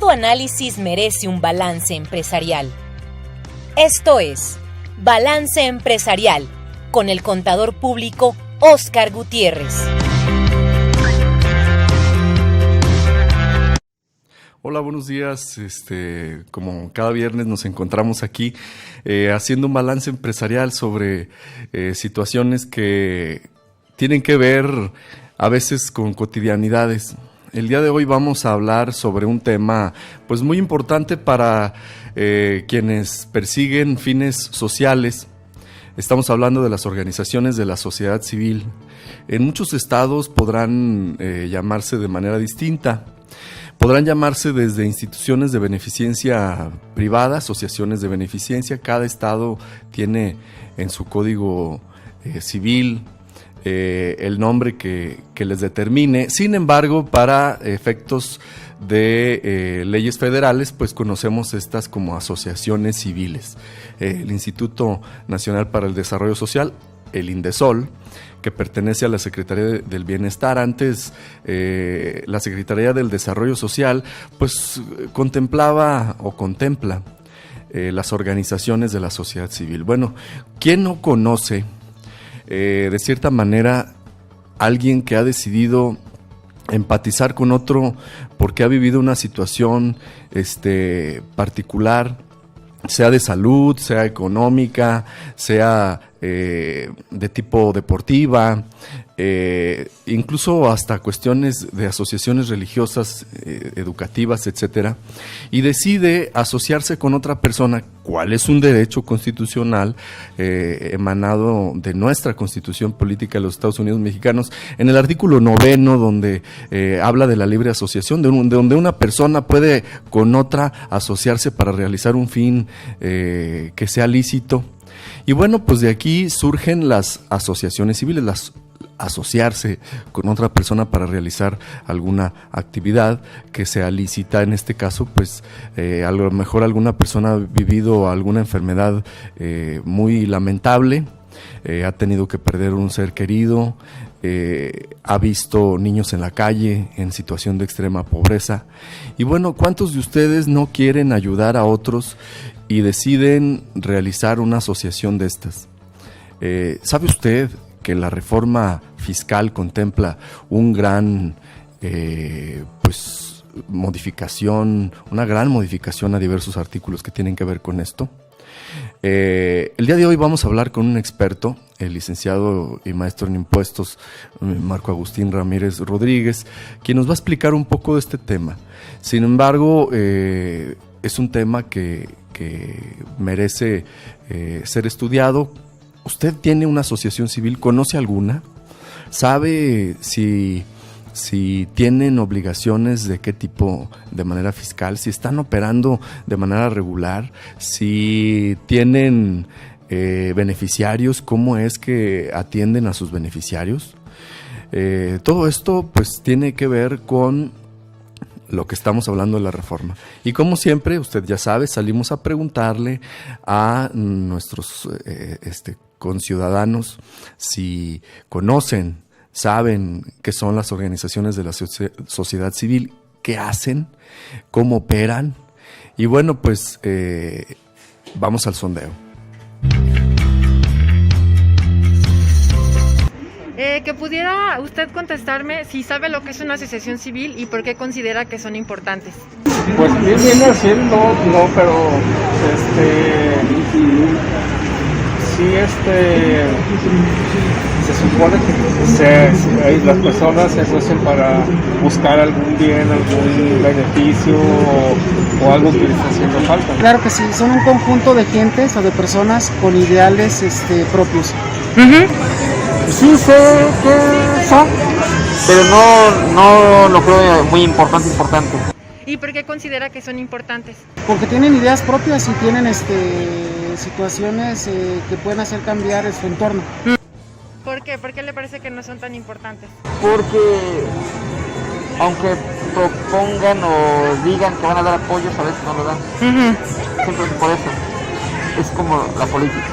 Todo análisis merece un balance empresarial. Esto es Balance Empresarial, con el contador público Óscar Gutiérrez. Hola, buenos días. Como cada viernes nos encontramos aquí haciendo un balance empresarial sobre situaciones que tienen que ver a veces con cotidianidades. El día de hoy vamos a hablar sobre un tema pues muy importante para quienes persiguen fines sociales. Estamos hablando de las organizaciones de la sociedad civil. En muchos estados podrán llamarse de manera distinta. Podrán llamarse desde instituciones de beneficencia privada, asociaciones de beneficencia. Cada estado tiene en su código civil el nombre que les determine. Sin embargo, para efectos de leyes federales, pues conocemos estas como asociaciones civiles. El Instituto Nacional para el Desarrollo Social, el INDESOL, que pertenece a la Secretaría del Bienestar. Antes, la Secretaría del Desarrollo Social, pues contemplaba o contempla las organizaciones de la sociedad civil. Bueno, ¿quién no conoce de cierta manera alguien que ha decidido empatizar con otro porque ha vivido una situación particular, sea de salud, sea económica, sea de tipo deportiva, incluso hasta cuestiones de asociaciones religiosas, educativas, etcétera, y decide asociarse con otra persona, cuál es un derecho constitucional emanado de nuestra Constitución Política de los Estados Unidos Mexicanos, en el artículo 9, donde habla de la libre asociación, donde una persona puede con otra asociarse para realizar un fin que sea lícito. Y bueno, pues de aquí surgen las asociaciones civiles, asociarse con otra persona para realizar alguna actividad que sea lícita. En este caso, pues a lo mejor alguna persona ha vivido alguna enfermedad muy lamentable, ha tenido que perder un ser querido, ha visto niños en la calle en situación de extrema pobreza. Y bueno, ¿cuántos de ustedes no quieren ayudar a otros y deciden realizar una asociación de estas? ¿Sabe usted que la reforma fiscal contempla un gran modificación, una gran modificación a diversos artículos que tienen que ver con esto? El día de hoy vamos a hablar con un experto, el licenciado y maestro en impuestos Marco Agustín Ramírez Rodríguez, quien nos va a explicar un poco de este tema. Sin embargo, es un tema que merece ser estudiado. ¿Usted tiene una asociación civil? ¿Conoce alguna? ¿Sabe si tienen obligaciones de qué tipo de manera fiscal? ¿Si están operando de manera regular? ¿Si tienen beneficiarios? ¿Cómo es que atienden a sus beneficiarios? Todo esto pues tiene que ver con lo que estamos hablando de la reforma. Y como siempre, usted ya sabe, salimos a preguntarle a nuestros conciudadanos si conocen, saben qué son las organizaciones de la sociedad civil, qué hacen, cómo operan. Y bueno, pues vamos al sondeo. Que pudiera usted contestarme si sabe lo que es una asociación civil y por qué considera que son importantes. Pues bien así, no, pero sí, se supone que las personas se asocian para buscar algún bien, algún beneficio o algo que les está haciendo falta. Claro que sí, son un conjunto de gentes o de personas con ideales propios. Sí sé qué son, pero no lo creo muy importante. ¿Y por qué considera que son importantes? Porque tienen ideas propias y tienen situaciones que pueden hacer cambiar su entorno. ¿Por qué? ¿Por qué le parece que no son tan importantes? Porque aunque propongan o digan que van a dar apoyos, a veces no lo dan. Siempre es por eso. Es como la política.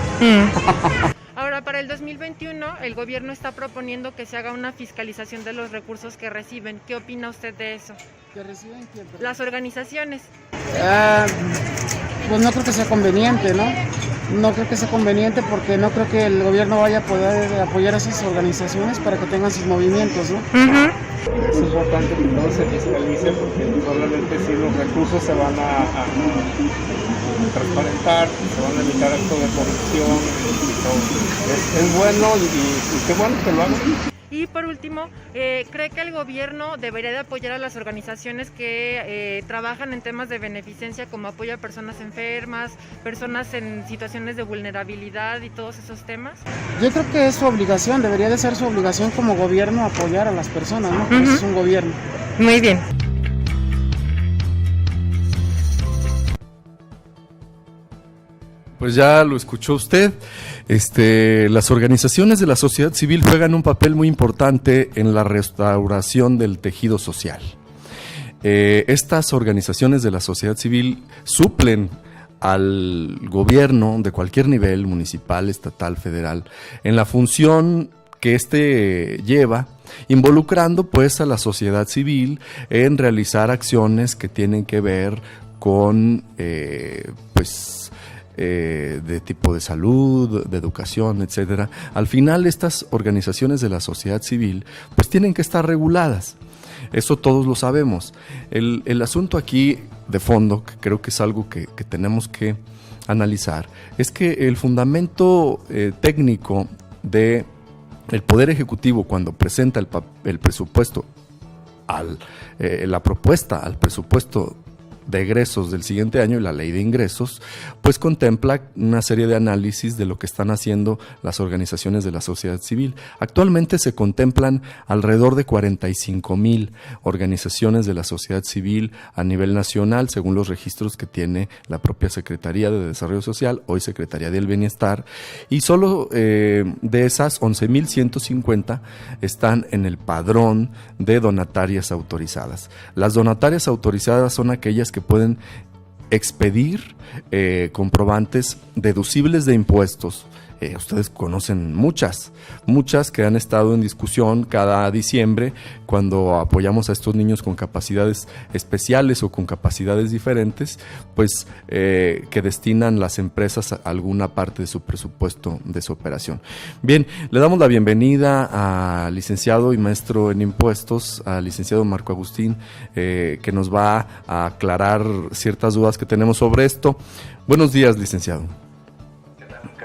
Ahora, para el 2021, el gobierno está proponiendo que se haga una fiscalización de los recursos que reciben. ¿Qué opina usted de eso? ¿Que reciben quién? Las organizaciones. Pues no creo que sea conveniente, ¿no? No creo que sea conveniente porque no creo que el gobierno vaya a poder apoyar a esas organizaciones para que tengan sus movimientos, ¿no? Es importante que todo se fiscalice porque probablemente si los recursos se van a transparentar, se van a evitar actos de corrupción y todo. Es bueno y qué bueno que lo hagan. Y por último, ¿cree que el gobierno debería de apoyar a las organizaciones que trabajan en temas de beneficencia, como apoyo a personas enfermas, personas en situaciones de vulnerabilidad y todos esos temas? Yo creo que es su obligación, debería de ser su obligación como gobierno apoyar a las personas, ¿no? Por eso es un gobierno. Muy bien. Pues ya lo escuchó usted. Las organizaciones de la sociedad civil juegan un papel muy importante en la restauración del tejido social. Estas organizaciones de la sociedad civil suplen al gobierno de cualquier nivel, municipal, estatal, federal, en la función que éste lleva, involucrando pues a la sociedad civil en realizar acciones que tienen que ver con de tipo de salud, de educación, etcétera. Al final estas organizaciones de la sociedad civil pues tienen que estar reguladas. Eso todos lo sabemos. El asunto aquí de fondo, que creo que es algo que tenemos que analizar, es que el fundamento técnico de el Poder Ejecutivo cuando presenta el presupuesto, la propuesta al presupuesto de egresos del siguiente año y la ley de ingresos, pues contempla una serie de análisis de lo que están haciendo las organizaciones de la sociedad civil. Actualmente se contemplan alrededor de 45,000 organizaciones de la sociedad civil a nivel nacional, según los registros que tiene la propia Secretaría de Desarrollo Social, hoy Secretaría del Bienestar, y solo de esas 11,150 están en el padrón de donatarias autorizadas. Las donatarias autorizadas son aquellas que pueden expedir comprobantes deducibles de impuestos. Ustedes conocen muchas que han estado en discusión cada diciembre cuando apoyamos a estos niños con capacidades especiales o con capacidades diferentes, pues que destinan las empresas a alguna parte de su presupuesto de su operación. Bien, le damos la bienvenida al licenciado y maestro en impuestos, al licenciado Marco Agustín, que nos va a aclarar ciertas dudas que tenemos sobre esto. Buenos días, licenciado.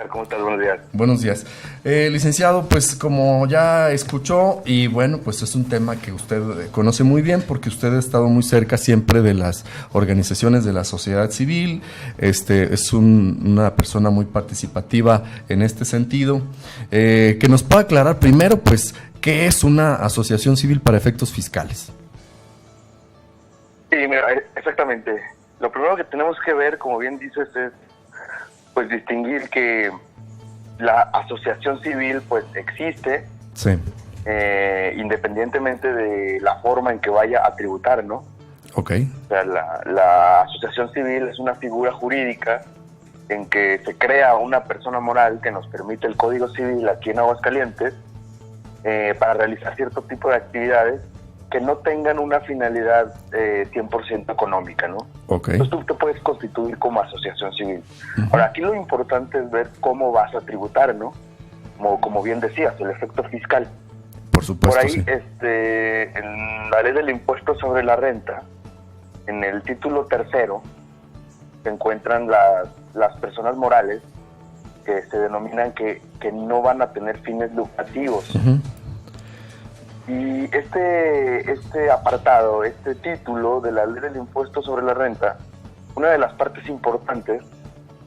¿Cómo estás? Buenos días. Buenos días. Licenciado, pues como ya escuchó, y bueno, pues es un tema que usted conoce muy bien porque usted ha estado muy cerca siempre de las organizaciones de la sociedad civil, es una persona muy participativa en este sentido, que nos pueda aclarar primero, pues, ¿qué es una asociación civil para efectos fiscales? Sí, mira, exactamente. Lo primero que tenemos que ver, como bien dices, es pues distinguir que la asociación civil pues existe, sí, independientemente de la forma en que vaya a tributar, ¿no? Okay. O sea, la asociación civil es una figura jurídica en que se crea una persona moral que nos permite el Código Civil aquí en Aguascalientes para realizar cierto tipo de actividades que no tengan una finalidad 100% económica, ¿no? Okay. Entonces tú te puedes constituir como asociación civil. Uh-huh. Ahora, aquí lo importante es ver cómo vas a tributar, ¿no? Como bien decías, el efecto fiscal. Por supuesto, por ahí, sí. En la ley del impuesto sobre la renta, en el título 3º, se encuentran las personas morales que se denominan que no van a tener fines lucrativos. Uh-huh. Y este apartado, este título de la ley del impuesto sobre la renta, una de las partes importantes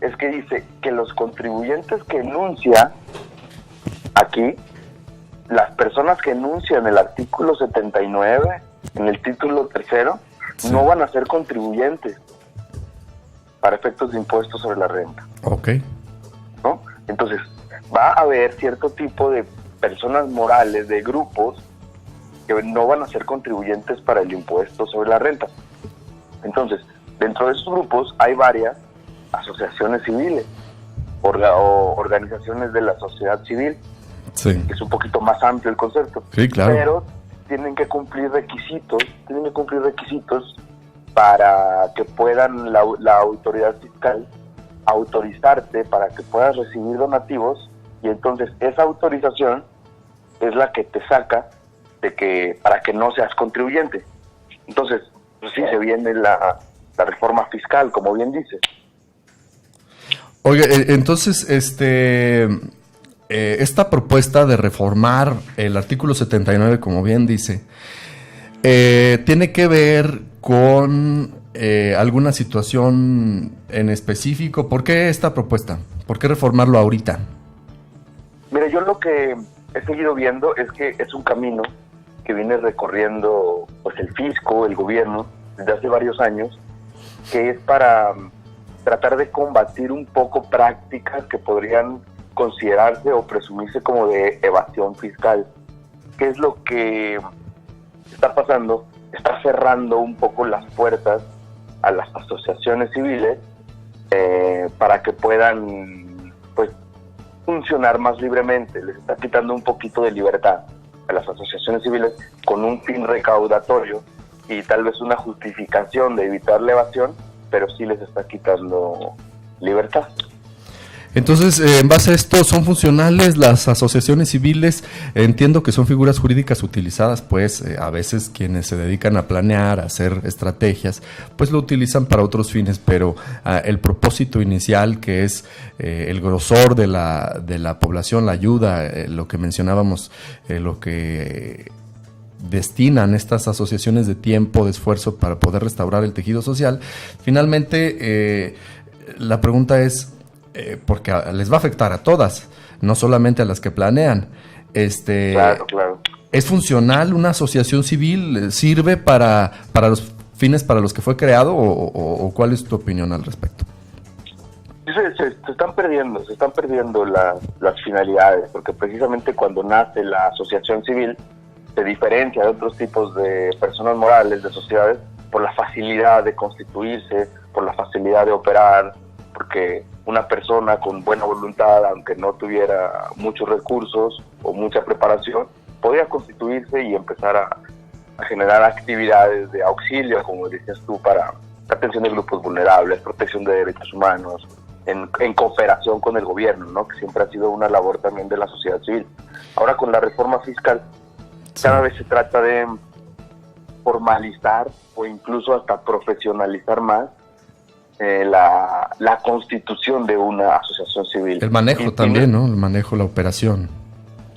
es que dice que los contribuyentes que enuncia aquí, las personas que enuncian el artículo 79 en el título 3º, sí, no van a ser contribuyentes para efectos de impuestos sobre la renta. Ok. ¿No? Entonces, va a haber cierto tipo de personas morales, de grupos, que no van a ser contribuyentes para el impuesto sobre la renta. Entonces, dentro de esos grupos hay varias asociaciones civiles o organizaciones de la sociedad civil, sí, que es un poquito más amplio el concepto. Sí, claro. Pero tienen que cumplir requisitos para que puedan la autoridad fiscal autorizarte para que puedas recibir donativos, y entonces esa autorización es la que te saca para que no seas contribuyente. Entonces, pues sí, se viene la reforma fiscal, como bien dices. Oye, entonces, esta propuesta de reformar el artículo 79, como bien dice, tiene que ver con alguna situación en específico. ¿Por qué esta propuesta? ¿Por qué reformarlo ahorita? Mira, yo lo que he seguido viendo es que es un camino que viene recorriendo pues el fisco, el gobierno, desde hace varios años, que es para tratar de combatir un poco prácticas que podrían considerarse o presumirse como de evasión fiscal. ¿Qué es lo que está pasando? Está cerrando un poco las puertas a las asociaciones civiles para que puedan pues funcionar más libremente. Les está quitando un poquito de libertad a las asociaciones civiles con un fin recaudatorio y tal vez una justificación de evitar la evasión, pero sí les está quitando libertad. Entonces, en base a esto, ¿son funcionales las asociaciones civiles? Entiendo que son figuras jurídicas utilizadas, pues a veces quienes se dedican a planear, a hacer estrategias, pues lo utilizan para otros fines, pero el propósito inicial, que es el grosor de la población, la ayuda, lo que mencionábamos, lo que destinan estas asociaciones de tiempo, de esfuerzo para poder restaurar el tejido social, finalmente la pregunta es, porque les va a afectar a todas, no solamente a las que planean. Claro. ¿Es funcional una asociación civil? ¿Sirve para los fines para los que fue creado? ¿O cuál es tu opinión al respecto? Se están perdiendo las finalidades, porque precisamente cuando nace la asociación civil se diferencia de otros tipos de personas morales, de sociedades, por la facilidad de constituirse, por la facilidad de operar, porque una persona con buena voluntad, aunque no tuviera muchos recursos o mucha preparación, podía constituirse y empezar a generar actividades de auxilio, como decías tú, para atención de grupos vulnerables, protección de derechos humanos, en cooperación con el gobierno, ¿no? Que siempre ha sido una labor también de la sociedad civil. Ahora con la reforma fiscal, cada vez se trata de formalizar o incluso hasta profesionalizar más la constitución de una asociación civil. El manejo también, ¿no? El manejo, la operación.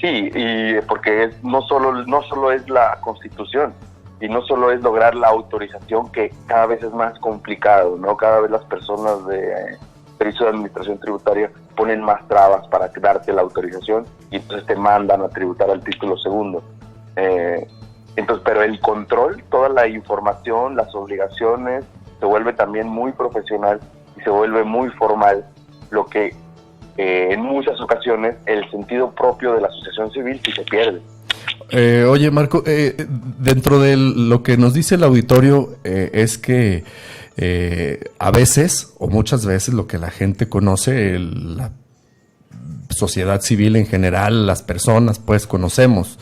Sí, y porque no solo es la constitución y no solo es lograr la autorización, que cada vez es más complicado, ¿no? Cada vez las personas de servicio de administración tributaria ponen más trabas para darte la autorización y entonces te mandan a tributar al título segundo. Entonces, pero el control, toda la información, las obligaciones, se vuelve también muy profesional y se vuelve muy formal, lo que en muchas ocasiones el sentido propio de la asociación civil sí se pierde. Oye, Marco, dentro de lo que nos dice el auditorio es que a veces, o muchas veces, lo que la gente conoce, la sociedad civil en general, las personas, pues conocemos,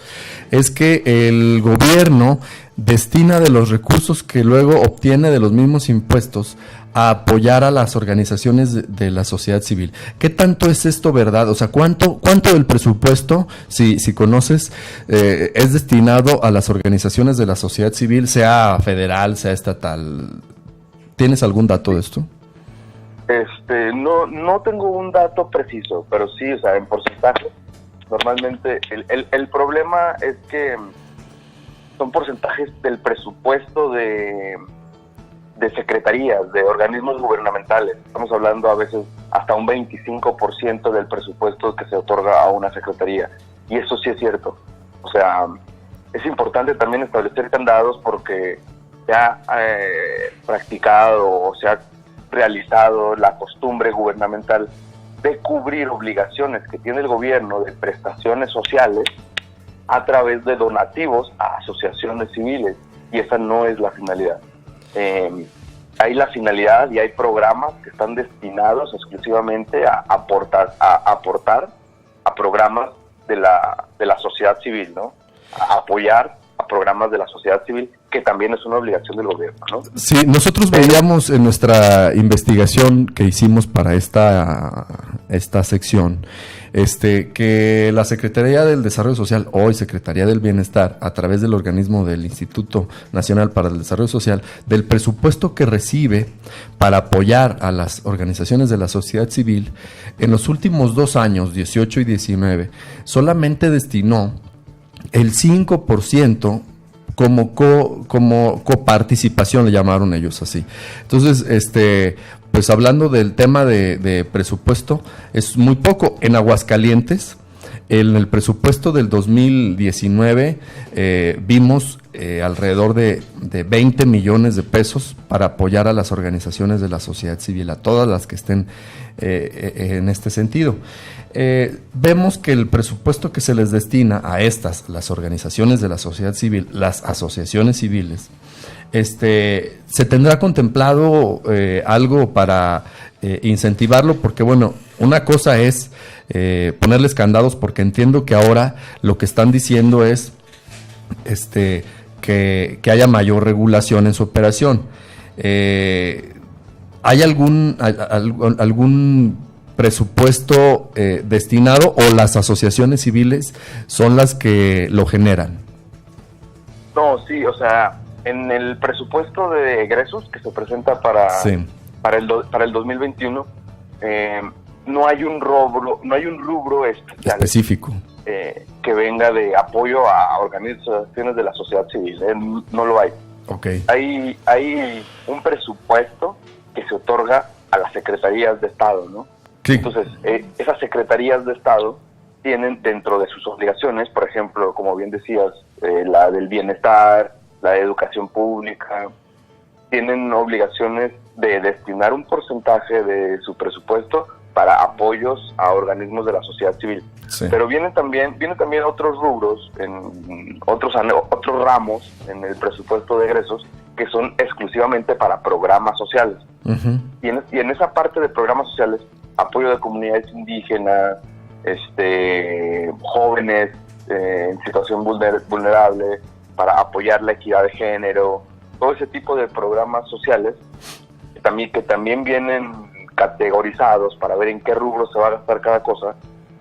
es que el gobierno destina de los recursos que luego obtiene de los mismos impuestos a apoyar a las organizaciones de la sociedad civil. ¿Qué tanto es esto verdad? O sea, ¿cuánto del presupuesto, si conoces, es destinado a las organizaciones de la sociedad civil, sea federal, sea estatal? ¿Tienes algún dato de esto? No tengo un dato preciso, pero sí, o sea, en porcentaje. Normalmente el problema es que son porcentajes del presupuesto de secretarías, de organismos gubernamentales. Estamos hablando a veces hasta un 25% del presupuesto que se otorga a una secretaría. Y eso sí es cierto. O sea, es importante también establecer candados porque se ha practicado o se ha realizado la costumbre gubernamental de cubrir obligaciones que tiene el gobierno de prestaciones sociales a través de donativos a asociaciones civiles, y esa no es la finalidad. Hay la finalidad y hay programas que están destinados exclusivamente a aportar a programas de la sociedad civil, ¿no? A apoyar a programas de la sociedad civil, que también es una obligación del gobierno, ¿no? Sí, nosotros veíamos en nuestra investigación que hicimos para esta sección, que la Secretaría del Desarrollo Social, hoy Secretaría del Bienestar, a través del organismo del Instituto Nacional para el Desarrollo Social, del presupuesto que recibe para apoyar a las organizaciones de la sociedad civil, en los últimos 2 años, 18 y 19, solamente destinó el 5% como coparticipación, le llamaron ellos así. Entonces, pues hablando del tema de presupuesto, es muy poco. En Aguascalientes, en el presupuesto del 2019, vimos alrededor de 20 millones de pesos para apoyar a las organizaciones de la sociedad civil, a todas las que estén en este sentido. Vemos que el presupuesto que se les destina a las organizaciones de la sociedad civil, las asociaciones civiles, se tendrá contemplado algo para incentivarlo, porque bueno, una cosa es ponerles candados, porque entiendo que ahora lo que están diciendo es que haya mayor regulación en su operación. ¿Hay algún presupuesto destinado, o las asociaciones civiles son las que lo generan? No, sí, o sea, en el presupuesto de egresos que se presenta para el 2021, no hay un rubro específico que venga de apoyo a organizaciones de la sociedad civil, no lo hay. Okay. Hay un presupuesto que se otorga a las secretarías de Estado, ¿no? Sí. Entonces, esas secretarías de Estado tienen dentro de sus obligaciones, por ejemplo, como bien decías, la del bienestar, la de educación pública, tienen obligaciones de destinar un porcentaje de su presupuesto para apoyos a organismos de la sociedad civil. Sí. Pero vienen también otros rubros, en otros ramos en el presupuesto de egresos, que son exclusivamente para programas sociales. Uh-huh. Y en esa parte de programas sociales, apoyo de comunidades indígenas, jóvenes en situación vulnerable, para apoyar la equidad de género, todo ese tipo de programas sociales que también vienen categorizados para ver en qué rubro se va a gastar cada cosa.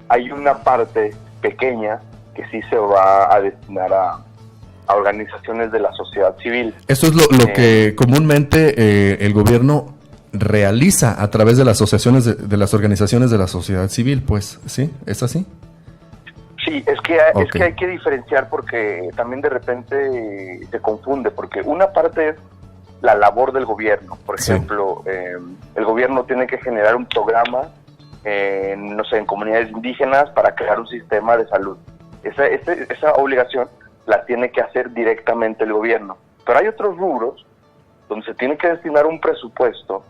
Hay una parte pequeña que sí se va a destinar a organizaciones de la sociedad civil. Eso es lo que comúnmente el gobierno realiza a través de las asociaciones de las organizaciones de la sociedad civil, pues, ¿sí? ¿Es así? Sí, es que hay que diferenciar, porque también de repente se confunde, porque una parte es la labor del gobierno. Por ejemplo, el gobierno tiene que generar un programa, en comunidades indígenas para crear un sistema de salud. Esa obligación la tiene que hacer directamente el gobierno. Pero hay otros rubros donde se tiene que destinar un presupuesto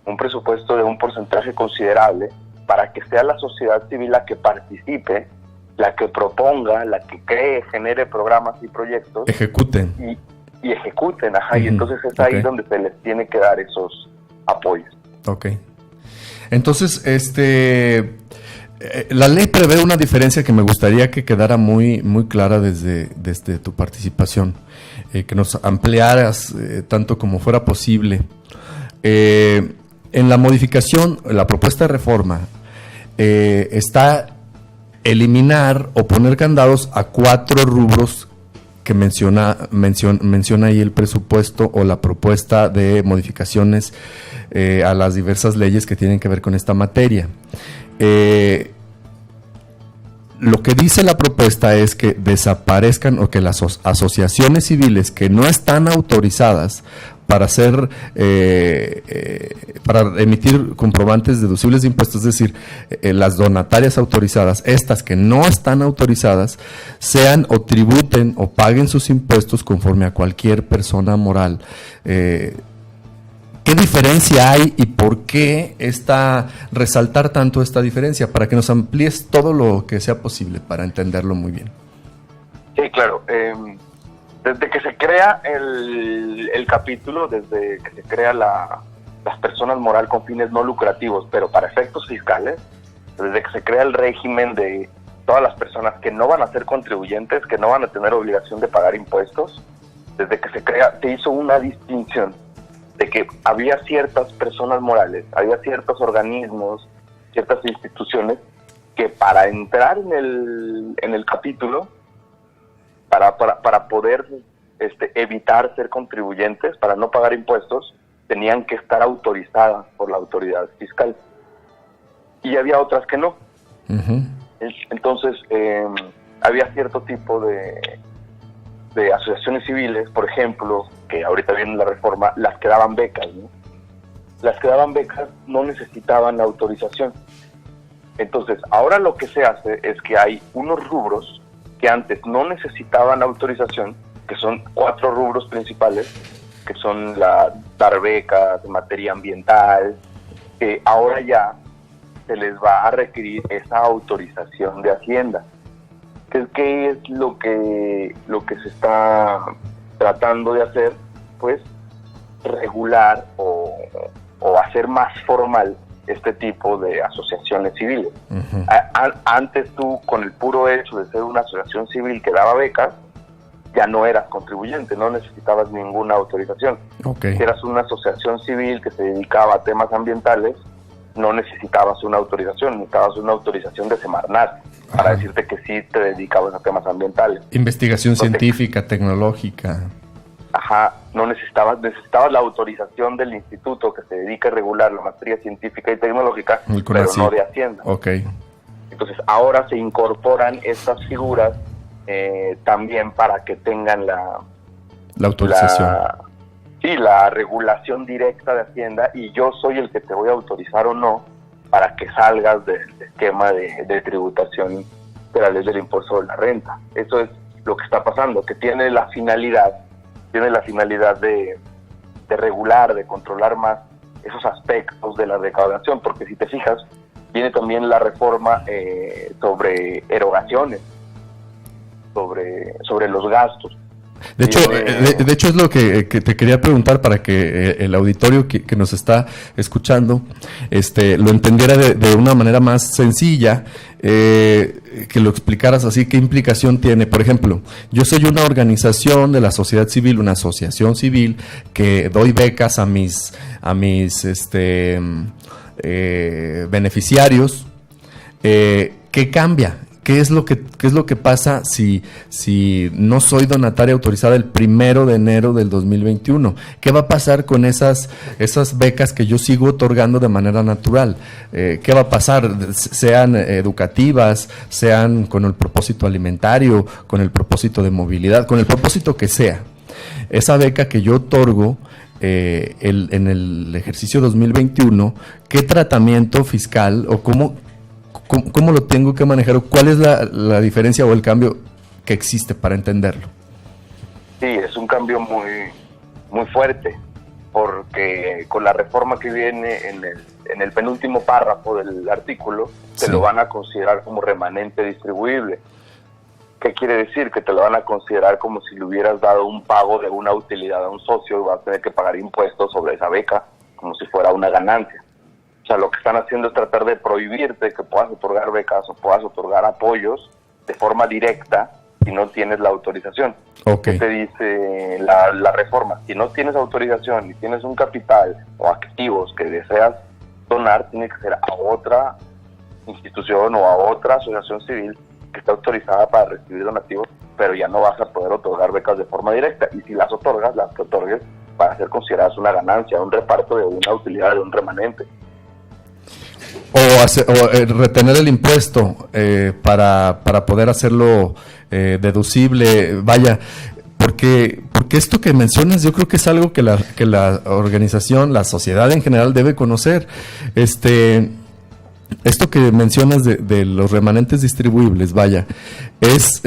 de un porcentaje considerable para que sea la sociedad civil la que participe, la que proponga, la que cree, genere programas y proyectos. Ejecuten. Y ejecuten, y entonces es ahí donde se les tiene que dar esos apoyos. Ok. Entonces, la ley prevé una diferencia que me gustaría que quedara muy, muy clara desde tu participación, que nos ampliaras tanto como fuera posible. En la modificación, la propuesta de reforma, está eliminar o poner candados a 4 rubros que menciona ahí el presupuesto o la propuesta de modificaciones a las diversas leyes que tienen que ver con esta materia. Lo que dice la propuesta es que desaparezcan, o que las asociaciones civiles que no están autorizadas para hacer, para emitir comprobantes deducibles de impuestos, es decir, las donatarias autorizadas, estas que no están autorizadas, sean o tributen o paguen sus impuestos conforme a cualquier persona moral. ¿Qué diferencia hay y por qué resaltar tanto esta diferencia? Para que nos amplíes todo lo que sea posible para entenderlo muy bien. Sí, claro. Desde que se crea el capítulo, desde que se crea las personas moral con fines no lucrativos, pero para efectos fiscales, desde que se crea el régimen de todas las personas que no van a ser contribuyentes, que no van a tener obligación de pagar impuestos, desde que se hizo una distinción de que había ciertas personas morales, había ciertos organismos, ciertas instituciones que para entrar en el capítulo, para poder evitar ser contribuyentes, para no pagar impuestos, tenían que estar autorizadas por la autoridad fiscal. Y había otras que no. Uh-huh. Entonces, había cierto tipo de asociaciones civiles, por ejemplo, que ahorita viene la reforma, las que daban becas, ¿no? Las que daban becas no necesitaban autorización. Entonces, ahora lo que se hace es que hay unos rubros que antes no necesitaban autorización, que son 4 rubros principales, que son dar becas en materia ambiental, que ahora ya se les va a requerir esa autorización de Hacienda. ¿Qué es lo que se está tratando de hacer? Pues regular o hacer más formal este tipo de asociaciones civiles. Uh-huh. Antes tú, con el puro hecho de ser una asociación civil que daba becas, ya no eras contribuyente, no necesitabas ninguna autorización. Okay. Si eras una asociación civil que se dedicaba a temas ambientales, no necesitabas una autorización, necesitabas una autorización de Semarnat para decirte que sí te dedicabas a temas ambientales. Investigación científica, tecnológica. Ajá, no necesitabas la autorización del instituto que se dedica a regular la materia científica y tecnológica, pero no de Hacienda. Okay. Entonces ahora se incorporan estas figuras también para que tengan la autorización. La regulación directa de Hacienda, y yo soy el que te voy a autorizar o no para que salgas del esquema de tributación de la ley del impuesto sobre la renta. Eso es lo que está pasando, que tiene la finalidad de regular, de controlar más esos aspectos de la recaudación, porque si te fijas, viene también la reforma sobre erogaciones, sobre los gastos. De hecho es lo que te quería preguntar para que el auditorio que nos está escuchando lo entendiera de una manera más sencilla, que lo explicaras así, qué implicación tiene. Por ejemplo, yo soy una organización de la sociedad civil, una asociación civil que doy becas a mis beneficiarios. ¿Qué cambia? ¿Qué es lo que pasa si no soy donataria autorizada el 1 de enero del 2021? ¿Qué va a pasar con esas becas que yo sigo otorgando de manera natural? ¿Qué va a pasar? Sean educativas, sean con el propósito alimentario, con el propósito de movilidad, con el propósito que sea. Esa beca que yo otorgo en el ejercicio 2021, ¿qué tratamiento fiscal o ¿Cómo lo tengo que manejar? ¿Cuál es la diferencia o el cambio que existe para entenderlo? Sí, es un cambio muy, muy fuerte, porque con la reforma que viene en el penúltimo párrafo del artículo, te lo van a considerar como remanente distribuible. ¿Qué quiere decir? Que te lo van a considerar como si le hubieras dado un pago de una utilidad a un socio y vas a tener que pagar impuestos sobre esa beca, como si fuera una ganancia. O sea, lo que están haciendo es tratar de prohibirte que puedas otorgar becas o puedas otorgar apoyos de forma directa si no tienes la autorización. Okay. ¿Qué te dice la reforma? Si no tienes autorización y tienes un capital o activos que deseas donar, tiene que ser a otra institución o a otra asociación civil que está autorizada para recibir donativos, pero ya no vas a poder otorgar becas de forma directa. Y si las otorgas, las que otorgues para ser consideradas una ganancia, un reparto de una utilidad, de un remanente. O retener el impuesto para poder hacerlo deducible, vaya, porque esto que mencionas yo creo que es algo que la organización, la sociedad en general debe conocer. Esto que mencionas de los remanentes distribuibles, vaya, es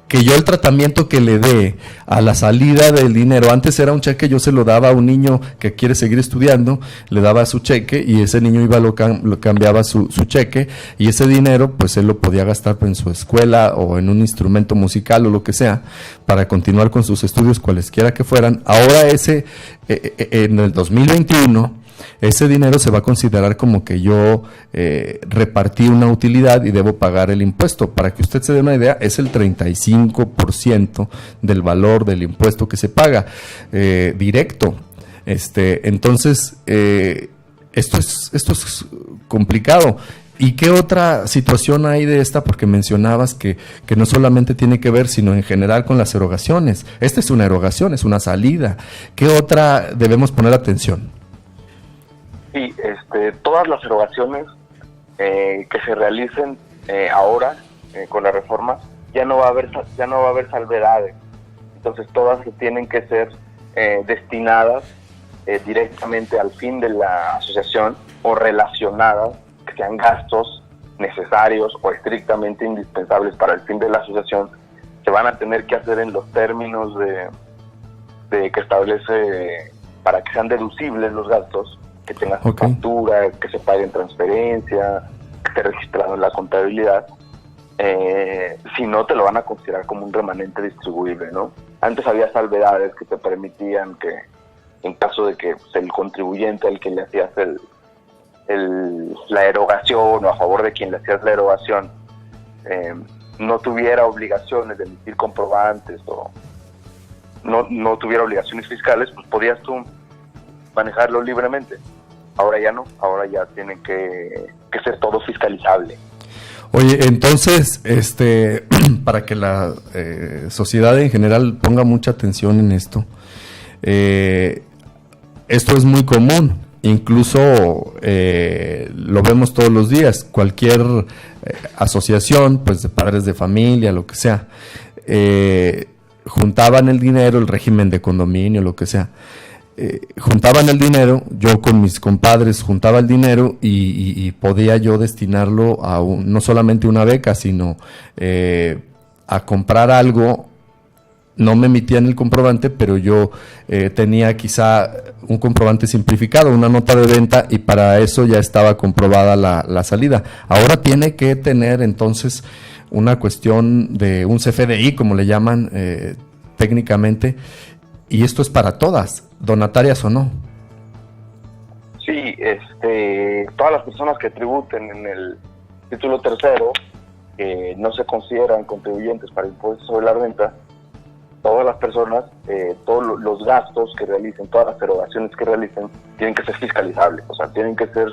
que yo el tratamiento que le dé a la salida del dinero, antes era un cheque, yo se lo daba a un niño que quiere seguir estudiando, le daba su cheque y ese niño iba, lo cambiaba su cheque, y ese dinero pues él lo podía gastar en su escuela o en un instrumento musical o lo que sea, para continuar con sus estudios cualesquiera que fueran. Ahora en el 2021, ese dinero se va a considerar como que yo repartí una utilidad y debo pagar el impuesto. Para que usted se dé una idea, es el 35% del valor del impuesto que se paga directo. Entonces, esto es complicado. ¿Y qué otra situación hay de esta? Porque mencionabas que no solamente tiene que ver, sino en general con las erogaciones. Esta es una erogación, es una salida. ¿Qué otra debemos poner atención? Sí, todas las erogaciones que se realicen ahora con la reforma, ya no va a haber salvedades. Entonces todas tienen que ser destinadas directamente al fin de la asociación o relacionadas, que sean gastos necesarios o estrictamente indispensables para el fin de la asociación. Se van a tener que hacer en los términos de que establece, para que sean deducibles los gastos, que tenga su factura, que se pague en transferencia, que esté registrado en la contabilidad. Si no, te lo van a considerar como un remanente distribuible, ¿no? Antes había salvedades que te permitían que, en caso de que el contribuyente al que le hacías la erogación, o a favor de quien le hacías la erogación, no tuviera obligaciones de emitir comprobantes o no tuviera obligaciones fiscales, pues podías tú manejarlo libremente. Ahora ya no, ahora ya tiene que ser todo fiscalizable. Oye, entonces, para que la sociedad en general ponga mucha atención en esto, esto es muy común. Incluso lo vemos todos los días. Cualquier asociación, pues de padres de familia, lo que sea, juntaban el dinero, el régimen de condominio, lo que sea, juntaban el dinero. Yo con mis compadres juntaba el dinero y podía yo destinarlo a no solamente una beca, sino a comprar algo. No me emitían el comprobante, pero yo tenía quizá un comprobante simplificado, una nota de venta, y para eso ya estaba comprobada la salida. Ahora tiene que tener entonces una cuestión de un CFDI, como le llaman técnicamente, y esto es para todas, donatarias o no. Sí, todas las personas que tributen en el título tercero, que no se consideran contribuyentes para impuestos sobre la renta, todas las personas, todos los gastos que realicen, todas las erogaciones que realicen, tienen que ser fiscalizables. O sea, tienen que ser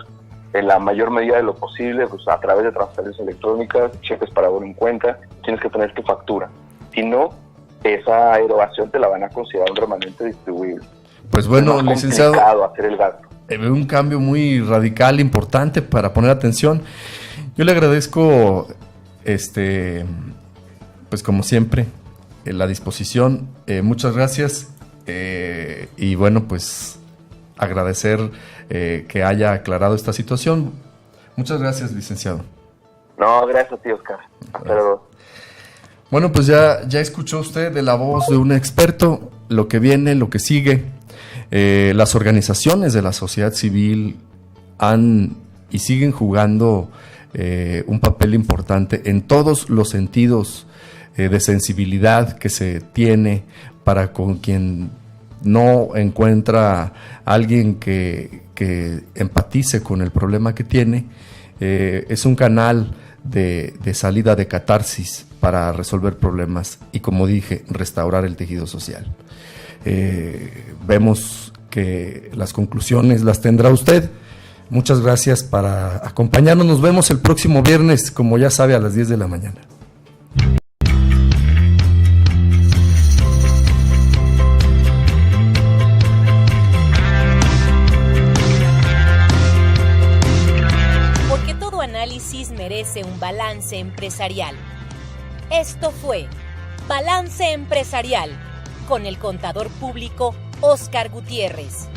en la mayor medida de lo posible, pues, a través de transferencias electrónicas, cheques para abono en cuenta. Tienes que tener tu factura. Si no, esa erogación te la van a considerar un remanente distribuible. Pues bueno, licenciado, hacer el gasto. Un cambio muy radical, importante para poner atención. Yo le agradezco, pues como siempre, la disposición. Muchas gracias, y bueno, pues agradecer que haya aclarado esta situación. Muchas gracias, licenciado. No, gracias a ti, Oscar. Hasta luego. Bueno, pues ya escuchó usted de la voz de un experto lo que viene, lo que sigue. Las organizaciones de la sociedad civil han y siguen jugando un papel importante en todos los sentidos de sensibilidad que se tiene para con quien no encuentra alguien que empatice con el problema que tiene. Es un canal de salida, de catarsis para resolver problemas y, como dije, restaurar el tejido social. Vemos que las conclusiones las tendrá usted. Muchas gracias para acompañarnos. Nos vemos el próximo viernes, como ya sabe, a las 10 de la mañana. Porque todo análisis merece un balance empresarial. Esto fue Balance Empresarial con el contador público Óscar Gutiérrez.